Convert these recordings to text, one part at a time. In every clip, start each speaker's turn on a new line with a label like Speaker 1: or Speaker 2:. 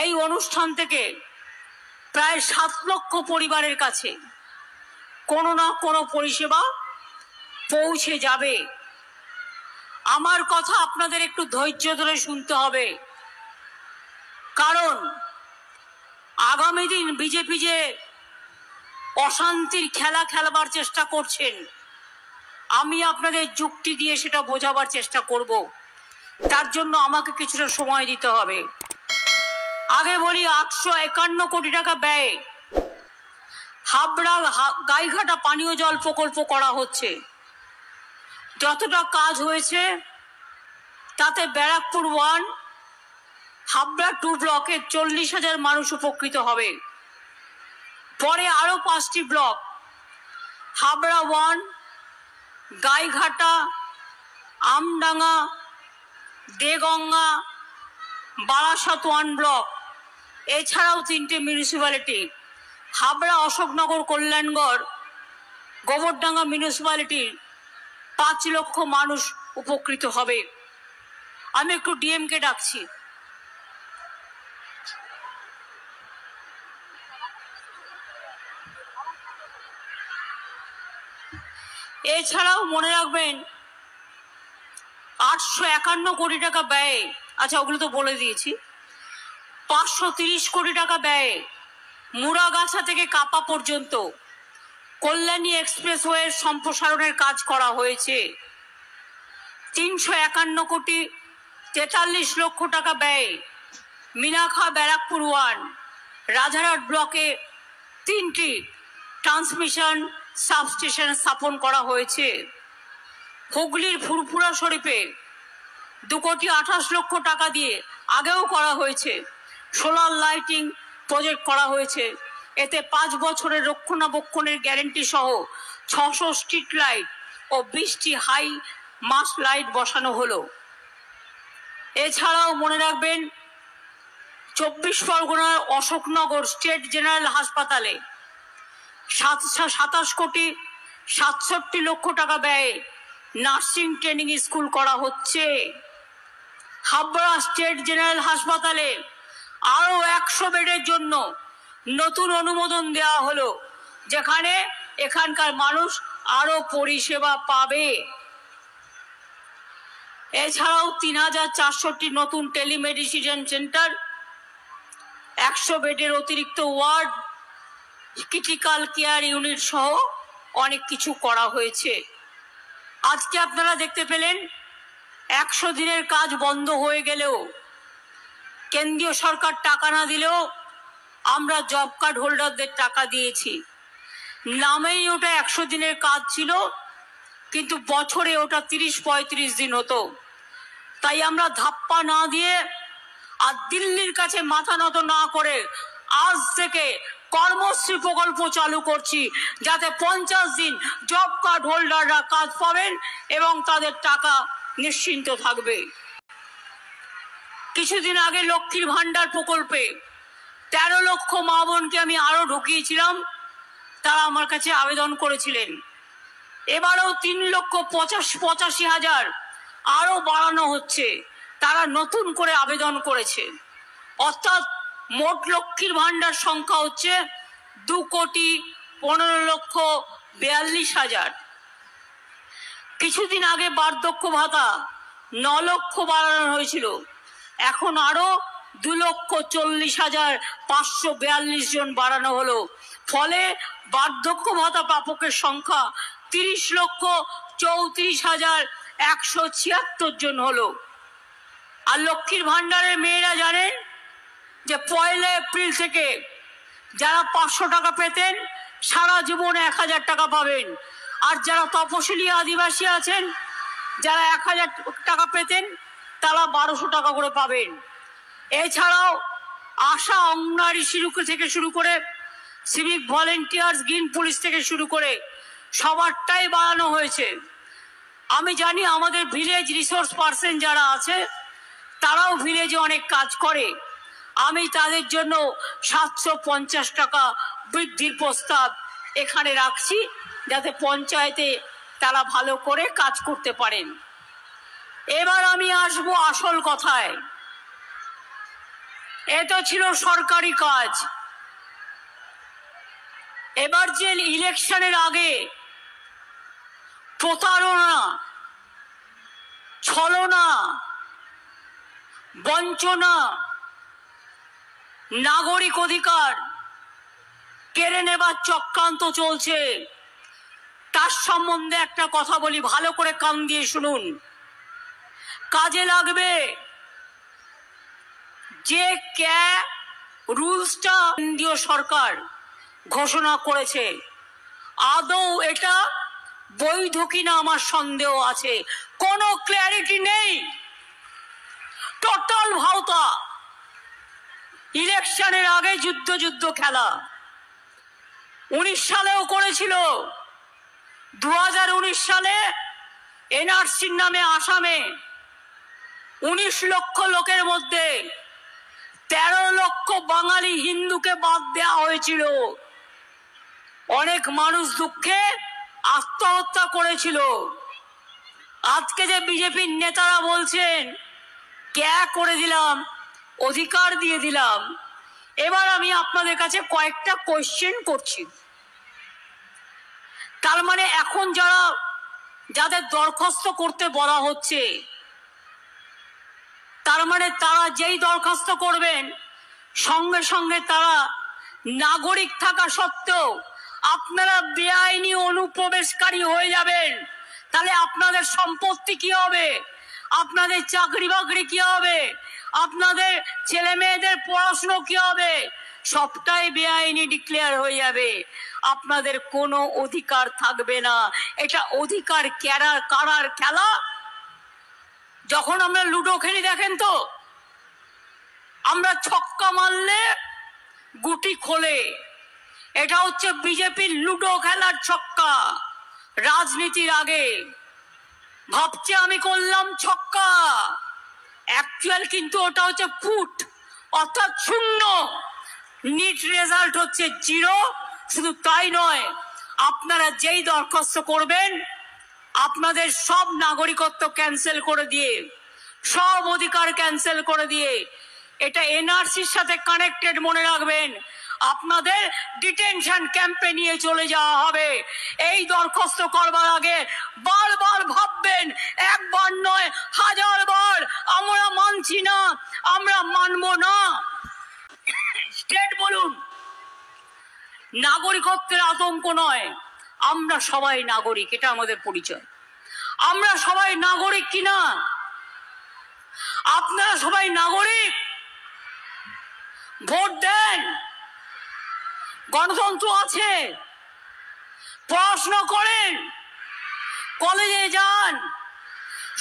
Speaker 1: এই অনুষ্ঠান থেকে প্রায় 7 লক্ষ পরিবারের কাছে কোনো না কোনো পরিষেবা পৌঁছে যাবে। আমার কথা আপনাদের একটু ধৈর্য ধরে শুনতে হবে, কারণ আগামী দিন বিজেপি যে অশান্তির খেলা খেলবার চেষ্টা করছেন, আমি আপনাদের যুক্তি দিয়ে সেটা বোঝাবার চেষ্টা করব। তার জন্য আমাকে কিছুটা সময় দিতে হবে। আগে বলি, 851 কোটি টাকা ব্যয়ে হাবড়া গাইঘাটা পানীয় জল প্রকল্প করা হচ্ছে। যতটা কাজ হয়েছে তাতে ব্যারাকপুর 1, হাবড়া 2 ব্লকের 40,000 মানুষ উপকৃত হবে। পরে আরো 5টি ব্লক, হাবড়া 1, গাইঘাটা, আমডাঙ্গা, দেগঙ্গা, বারাসাত 1 ব্লক, এছাড়াও 3টে মিউনিসিপ্যালিটি, হাবড়া, অশোকনগর, কল্যাণগড়, গোবরডাঙ্গা মিউনিসিপ্যালিটির 5 লক্ষ মানুষ উপকৃত হবে। আমি একটু ডিএমকে ডাকছি। এছাড়াও মনে রাখবেন, 851 কোটি টাকা ব্যয়ে, আচ্ছা ওগুলো তো বলে দিয়েছি, 530 কোটি টাকা ব্যয়ে মুরাগাছা থেকে কাপা পর্যন্ত কল্যাণী এক্সপ্রেসওয়ের সম্প্রসারণের কাজ করা হয়েছে। 351 কোটি 43 লক্ষ টাকা ব্যয়ে মিনাখা ব্যারাকপুর 1, রাজারহাট ব্লকে 3টি ট্রান্সমিশন সাবস্টেশন স্থাপন করা হয়েছে। হুগলির ফুরফুরা শরীফে 2 কোটি 28 লক্ষ টাকা দিয়ে আগেও করা হয়েছে, সোলার লাইটিং প্রজেক্ট করা হয়েছে। এতে 5 বছরের রক্ষণাবেক্ষণের গ্যারেন্টি সহ 600 স্ট্রিট লাইট ও 20টি হাই মাস্ট লাইট বসানো হলো। এছাড়াও মনে রাখবেন, 24 পরগনার অশোকনগর স্টেট জেনারেল হাসপাতালে 27 কোটি 67 লক্ষ টাকা ব্যয়ে নার্সিং ট্রেনিং স্কুল করা হচ্ছে। হাবড়া স্টেট জেনারেল হাসপাতালে আরো 100 বেডের জন্য নতুন অনুমোদন দেওয়া হলো, যেখানে এখানকার মানুষ আরো পরিষেবা পাবে। এছাড়াও 3400টি নতুন টেলিমেডিসিন সেন্টার, 100 বেডের অতিরিক্ত ওয়ার্ড, ক্রিটিক্যাল কেয়ার ইউনিট সহ অনেক কিছু করা হয়েছে। আজকে আপনারা দেখতে পেলেন 100 দিনের কাজ বন্ধ হয়ে গেলেও, কেন্দ্রীয় সরকার টাকা না দিলেও আমরা জব কার্ড হোল্ডারদের টাকা দিয়েছি। নামেই ওটা 100 দিনের কাজ ছিল, কিন্তু বছরে ওটা 30-35 দিন হতো। তাই আমরা ধাপ্পা না দিয়ে আর দিল্লির কাছে মাথা নত না করে আজ থেকে কর্মশ্রী প্রকল্প চালু করছি, যাতে 50 দিন জব কার্ড হোল্ডাররা কাজ পাবেন এবং তাদের টাকা নিশ্চিন্ত থাকবে। কিছুদিন আগে লক্ষ্মীর ভান্ডার প্রকল্পে 13 লক্ষ মা বোনকে আমি আরো ঢুকিয়েছিলাম, তারা আমার কাছে আবেদন করেছিলেন। এবারেও 3,85,000 আরো বাড়ানো হচ্ছে, তারা নতুন করে আবেদন করেছে। অর্থাৎ মোট লক্ষ্মীর ভান্ডার সংখ্যা হচ্ছে 2,15,42,000। কিছুদিন আগে বার্ধক্য ভাতা 9 লক্ষ বাড়ানো হয়েছিল, এখন আরো 2,40,542 জন বাড়ানো হলো। ফলে বার্ধক্য ভাতা প্রাপকের সংখ্যা 30,34,176 জন হলো। আর লক্ষ্মীর ভান্ডারের মেয়েরা জানেন যে 1 এপ্রিল থেকে যারা 500 টাকা পেতেন সারা জীবন 1000 টাকা পাবেন। আর যারা তপশিলি আদিবাসী আছেন, যারা 1000 টাকা পেতেন, তারা 1200 টাকা করে পাবেন। এছাড়াও আশা, অঙ্গনারী থেকে শুরু করে সিভিক ভলেন্টিয়ার্স, গ্রিন পুলিশ থেকে শুরু করে সবারটাই বাড়ানো হয়েছে। আমি জানি আমাদের ভিলেজ রিসোর্স পার্সন যারা আছে, তারাও ভিলেজে অনেক কাজ করে। আমি তাদের জন্য 750 টাকা বৃদ্ধির প্রস্তাব এখানে রাখছি, যাতে পঞ্চায়েতে তারা ভালো করে কাজ করতে পারেন। এবার আমি আসবো আসল কথায়। এ তো ছিল সরকারি কাজ। এবার যে ইলেকশনের আগে প্রতারণা, ছলনা, বঞ্চনা, নাগরিক অধিকার কেড়ে নেবার চক্রান্ত চলছে, তার সম্বন্ধে একটা কথা বলি, ভালো করে কান দিয়ে শুনুন। কাজে লাগবে যে রুলসটা কেন্দ্রীয় সরকার ঘোষণা করেছে, আদৌ এটা বৈধ কিনা আমার সন্দেহ আছে। কোনো ক্ল্যারিটি নেই, টোটাল ভাওতা। ইলেকশনের আগে যুদ্ধ যুদ্ধ খেলা 19 সালেও করেছিল। 2019 সালে এনআরসির নামে আসামে 19 লক্ষ লোকের মধ্যে 13 লক্ষ বাঙালি হিন্দুকে বাদ দেওয়া হয়েছিল। অনেক মানুষ দুঃখে আত্মহত্যা করেছিল। আজকে যে বিজেপির নেতারা বলছেন ক্যা করে দিলাম, অধিকার দিয়ে দিলাম, এবার আমি আপনাদের কাছে কয়েকটা কোয়েশ্চেন করছি। তার মানে এখন যাদের দরখাস্ত করতে বলা হচ্ছে, তার মানে তারা যেই দরখাস্ত করবেন সঙ্গে সঙ্গে তারা নাগরিক থাকা সত্ত্বেও আপনারা বেআইনি অনুপ্রবেশকারী হয়ে যাবেন। তাহলে আপনাদের সম্পত্তি কি হবে, আপনাদের চাকরি বাকরি কি হবে, আপনাদের ছেলে মেয়েদের পড়াশুনো কি হবে, সবটাই বেআইনি ডিক্লেয়ার হয়ে যাবে। আপনাদের কোনো অধিকার থাকবে না। এটা অধিকার কারার খেলা। যখন আমরা লুডো খেলি দেখেন তো, আমরা ছক্কা মারলে গুটি খোলে। এটা হচ্ছে বিজেপির লুডো খেলার ছক্কা। রাজনীতির আগে ভাবছে আমি করলাম ছক্কা, অ্যাকচুয়াল কিন্তু ওটা হচ্ছে ফুট, অর্থাৎ শূন্য। নিট রেজাল্ট হচ্ছে 0। শুধু তাই নয়, আপনারা যেই দরখাস্ত করবেন আপনাদের সব নাগরিকত্ব ক্যান্সেল করে দিয়ে, সব অধিকার ক্যান্সেল করে দিয়ে, এটা এনআরসির সাথে কানেক্টেড মনে রাখবেন, আপনাদের ডিটেনশন ক্যাম্পে নিয়ে চলে যাওয়া হবে। এই দরখাস্ত করবার আগে বারবার ভাববেন, একবার নয় 1000 বার, আমরা মানছি না, আমরা মানব না। স্টেট বলুন, নাগরিকত্বের আতঙ্ক নয়, আমরা সবাই নাগরিক, এটা আমাদের পরিচয়। আমরা সবাই নাগরিক কিনা? আপনারা সবাই নাগরিক, ভোট দেন, গণতন্ত্র আছে, পড়াশোনা করেন, কলেজে যান,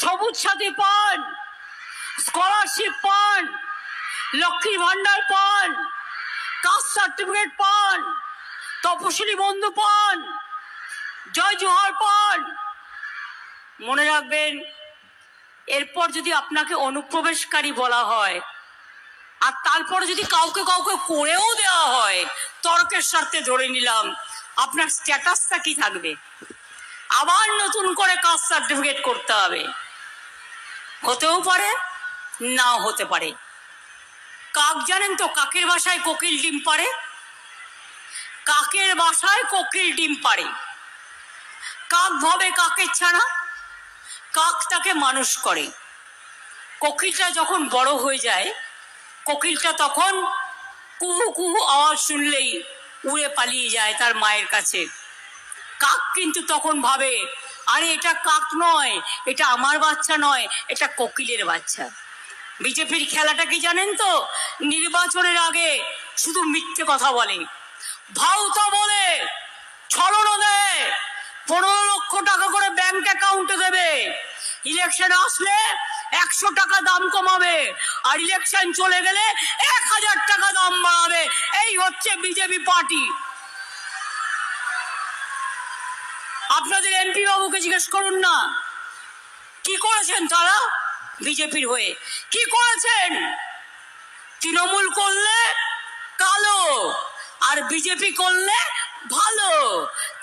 Speaker 1: সবুজ সাথী পান, স্কলারশিপ পান, লক্ষ্মীর ভান্ডার পান, কাস্ট সার্টিফিকেট পান, তপশিলি বন্ধু পান, জয় জোহার পান। মনে রাখবেন, এরপর যদি আপনাকে অনুপ্রবেশকারী বলা হয় আর তারপরে যদি কাউকে কাউকে করেও দেওয়া হয়, তর্কের স্বার্থে ধরে নিলাম, আপনার স্ট্যাটাসটা কি থাকবে? আবার নতুন করে কাস্ট সার্টিফিকেট করতে হবে। হতেও পারে, নাও হতে পারে। কাক জানেন তো, কাকের বাসায় কোকিল ডিম পাড়ে। কাকের বাসায় কোকিল ডিম পাড়ে। কাক ভাবে কাকের ছানা, কাক তাকে মানুষ করে। কোকিলটা যখন বড় হয়ে যায়, কোকিলটা তখন কুহু কুহু আওয়াজ শুনলেই উড়ে পালিয়ে যায় তার মায়ের কাছে। কাক কিন্তু তখন ভাবে, আরে এটা কাক নয়, এটা আমার বাচ্চা নয়, এটা কোকিলের বাচ্চা। বিজেপির খেলাটা কি জানেন তো? নির্বাচনের আগে শুধু মিথ্যে কথা বলে, ভাওতা বলে, ছলনা দেয়। 15 লক্ষ টাকা করে ব্যাংক অ্যাকাউন্টে দেবে, ইলেকশন আসলে 100 টাকা দাম কমাবে, আর ইলেকশন চলে গেলে 1000 টাকা দাম বাড়াবে। এই হচ্ছে বিজেপি পার্টি। আপনাদের এমপি বাবুকে জিজ্ঞেস করুন না, কি করেছেন তারা বিজেপির হয়ে? কি করেছেন? তৃণমূল করলে কালো, আর বিজেপি করলে ভালো।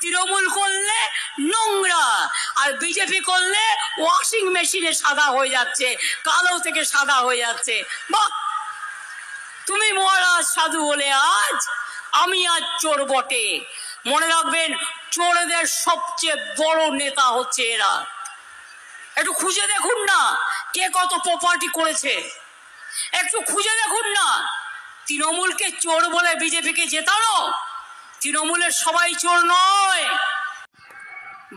Speaker 1: তৃণমূল করলে নোংরা, আর বিজেপি করলে ওয়াশিং মেশিনে সাদা হয়ে যাচ্ছে, কালো থেকে সাদা হয়ে যাচ্ছে। বাহ! তুমি মহারাজ সাধু বলে আজ আমি আজ চোর বটে। মনে রাখবেন, চোরদের সবচেয়ে বড় নেতা হচ্ছে এরা। একটু খুঁজে দেখুন না কে কত প্রপার্টি করেছে, একটু খুঁজে দেখুন না। তৃণমূলকে চোর বলে বিজেপিকে জেতানো? তৃণমূলের সবাই চোর নয়।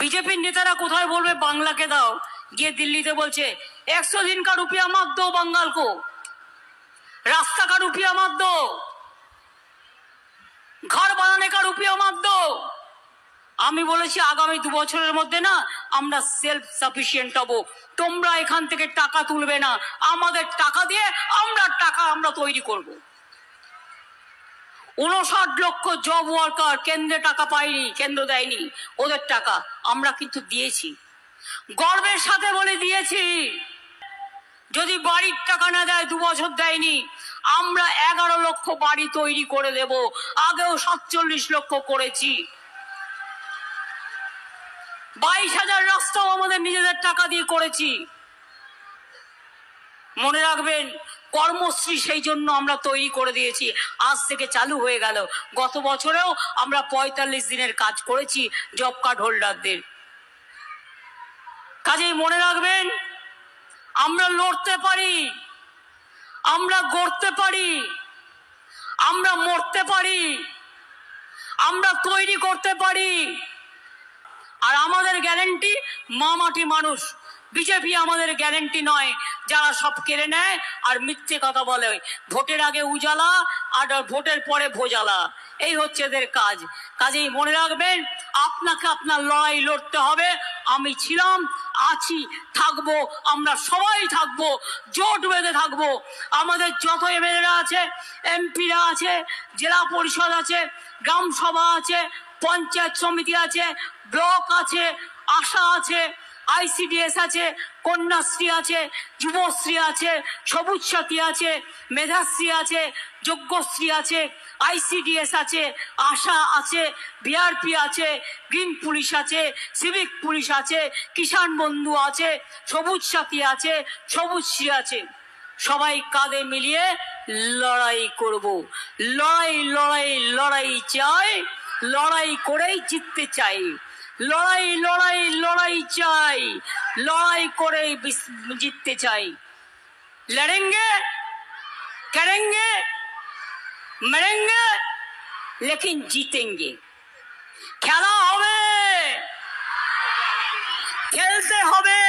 Speaker 1: বিজেপির নেতারা কোথায় বলবে বাংলাকে দাও, গিয়ে দিল্লিতে বলছে 100 दिन का रुपया मत दो बंगाल को, रास्ता का रुपया मत दो, घर बनाने का रुपया मत दो। আমি বলেছি আগামী 2 বছরের মধ্যে না আমরা সেলফ সাফিসিয়েন্ট হব। তোমরা এখান থেকে টাকা তুলবে না, আমাদের টাকা দিয়ে আমরা তৈরি করব। 59 লক্ষ জব ওয়ার্কার কেন্দ্রে টাকা পায়নি, কেন্দ্র দেয়নি, ওদের টাকা আমরা কিন্তু দিয়েছি, গর্বের সাথে বলে দিয়েছি। যদি বাড়ির টাকা না দেয়, 2 বছর দেয়নি, আমরা 11 লক্ষ বাড়ি তৈরি করে দেব। আগেও 47 লক্ষ করেছি। 22,000 রাস্তাও আমাদের নিজেদের টাকা দিয়ে করেছি। মনে রাখবেন, কর্মশ্রী সেই জন্য আমরা তৈরি করে দিয়েছি, আজ থেকে চালু হয়ে গেল। গত বছরেও আমরা 45 দিনের কাজ করেছি জব কার্ড হোল্ডারদের। কাজেই মনে রাখবেন, আমরা লড়তে পারি, আমরা গড়তে পারি, আমরা মরতে পারি, আমরা তৈরি করতে পারি। আর আমাদের গ্যারেন্টি মা মাটি মানুষ। বিজেপি আমাদের গ্যারেন্টি নয়, যারা সব কেড়ে নেয় আর মিথ্যে কথা বলে। ভোটের আগে উজালা আর ভোটের পরে ভোজালা, এই হচ্ছে এদের কাজ। কাজেই মনে রাখবেন, আপনাকে আপনার লড়াই লড়তে হবে। আমি ছিলাম, আছি, থাকবো, আমরা সবাই থাকবো, জোট বেঁধে থাকবো। আমাদের যত এমএলএরা আছে, এমপিরা আছে, জেলা পরিষদ আছে, গ্রাম সভা আছে, পঞ্চায়েত সমিতি আছে, ব্লক আছে, আশা আছে, আইসিডিএস আছে, কন্যাশ্রী আছে, যুবশ্রী আছে, সবুজ সাথী আছে, মেধাশ্রী আছে, যজ্ঞশ্রী আছে, আইসিডিএস আছে, আশা আছে, বিআরপি আছে, গ্রিন পুলিশ আছে, সিভিক পুলিশ আছে, কিষাণ বন্ধু আছে, সবুজ সাথী আছে, সবুজ শ্রী আছে। সবাই কাঁধে মিলিয়ে লড়াই করব। লড়াই লড়াই লড়াই চাই, লড়াই করেই জিততে চাই। লড়াই লড়াই লড়াই চাই, লড়াই করে জিততে চাই। লড়েंगे, करेंगे, मरेंगे, लेकिन जीतेंगे। খেলা হবে, খেলতে হবে।